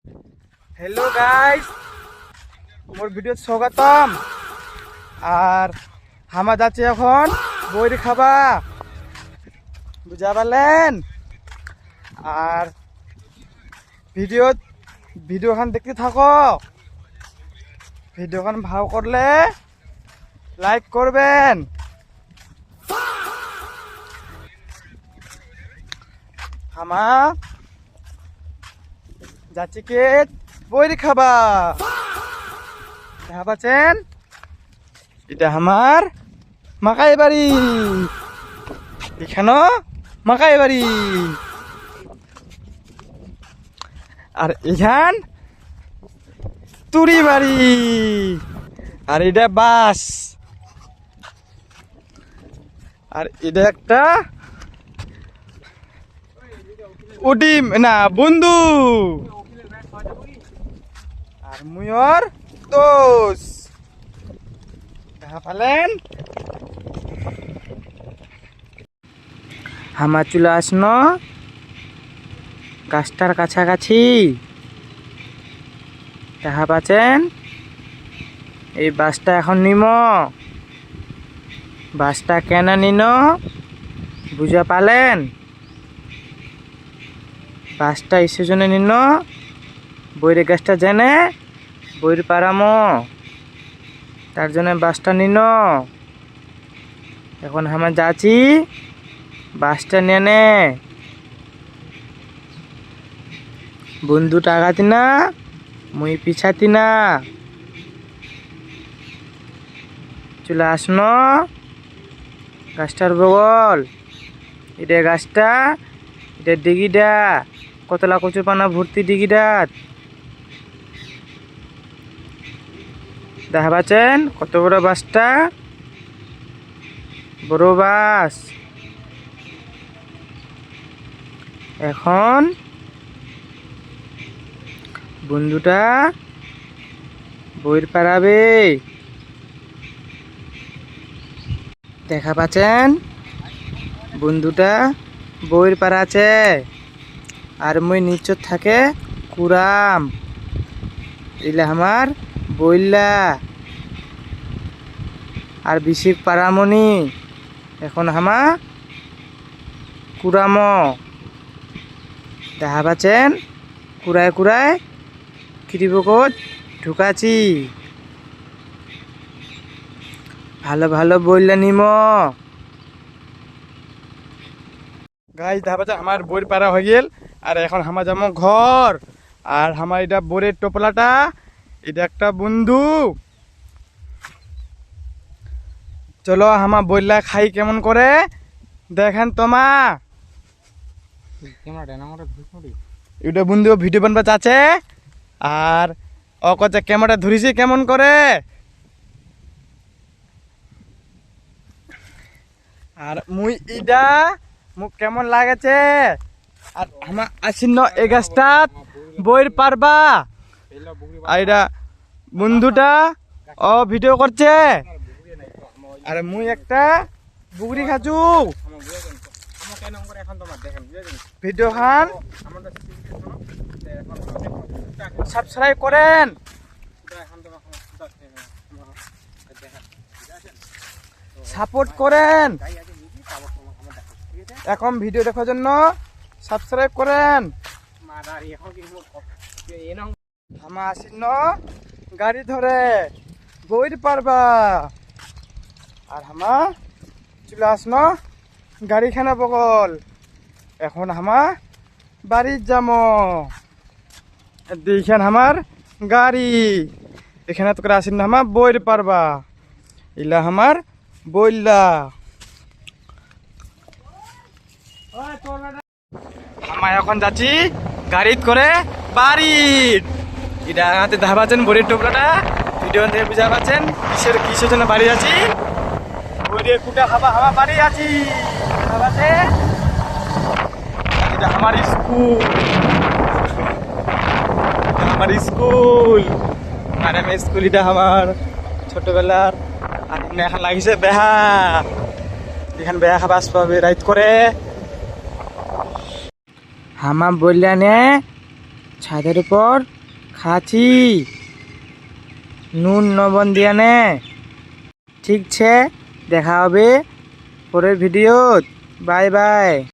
Hello guys, मोर ভিডিওত স্বাগতম। আর হামা যাচ্ছি এখন বইরি খাবা, বুঝা পারলেন? আর ভিডিওখান দেখতে থাকো। ভিডিওখান ভালো করলে লাইক করবেন। হামা যাচ্ছি কে বইরি খাবা, দেখা পাচ্ছেন? এটা আমার মাকাই বাড়ি, এখানেও মাকাই বাড়ি। আর এখান তুরি বাড়ি, আর এটা বাস, আর এটা একটা উটি না বন্ধু, আর মুয়র দোষ। দেখা পালেন? হামা চলে আসনো গাছটার কাছাকাছি, দেখা পাচ্ছেন? এই বাসটা এখন নিম। বাসটা কেন নিন বুঝা পালেন? বাসটা ইসের জন্য নিন বইরে গাছটা জেনে বইর পারামো, তার জন্য বাসটা নিন। এখন আমরা যাচ্ছি বাসটা নিয়ে। বন্ধু টাকাতি না, মুই পিছাতি না। চলে আসনো গাছটার বগল, এটা গাছটা, এটা ডিগিটা, কতলা কচুর পানা ভর্তি ডিগিটাত। দেখা পাচ্ছেন কত বড় বাসটা? বড় বাস। এখন বন্ধুটা বইর পারাবে, দেখা পাচ্ছেন? বন্ধুটা বইর পাড়াছে, আর মুই নিচত থাকে কুরাম। এলে আমার বইলা আর বিশিক পারামনি। এখন হামা কুরাম, দেখা পাচ্ছেন? কুড়ায় কুড়ায় খিরিবকত ঢুকাছি। ভালো ভালো বইলা নিম। গাইজ দেখা পাচ্ছেন আমার বইর পাড়া হয়ে গেল। আর এখন হামা যাবো ঘর। আর আমার এটা বোরের টোপলাটা, এটা একটা বন্ধু। চলো হামা বইলা খাই কেমন করে দেখেন তোমা। এটা বন্ধু ভিডিও বানবা চাচ্ছে, আর ও কচ্ছে ক্যামেরা ধরিছি কেমন করে। আর মুই ইডা মুখ কেমন লাগেছে। আর আমার আসিন এই গাছটাত বইর পারবা। আর এটা বন্ধুটা ও ভিডিও করছে, আর মুই একটা বুগরি খাচু। ভিডিও খান সাবস্ক্রাইব করেন, সাপোর্ট করেন। এখন ভিডিও দেখার জন্য সাবস্ক্রাইব করেন। আমার আসিন গাড়ি ধরে বইর পারবা। আর হামা চলে আসনো গাড়িখানা বগল। এখন হামা বাড়ির যামো। দেখেন আমার গাড়ি, এখানে তো আসিন না হামা বইর পারবা। ইলা আমার বইলা আমরা এখন যাচ্ছি গাড়িত করে বাড়ির। এটা হাতে দেখা পাচ্ছেন বইয়ের টোপলাটা, ভিডিও থেকে বুঝা পাচ্ছেন কিসের জন্য বাড়ি আছি। বইয়ের কুটা খাবা হামা বাড়ি আছি, দেখা পাচ্ছেন? এটা আমার স্কুল, আমার স্কুল। আর আমি স্কুল, এটা আমার ছোটবেলার। আর এখন লাগিছে বেহা, এখানে বেহা খাবা আসবে রাইত করে। হামা বললেন ছাদের উপর খাচ্ছি নুন লবণ দিয়া নে। ঠিক আছে, দেখা হবে পরের ভিডিওত। Bye bye.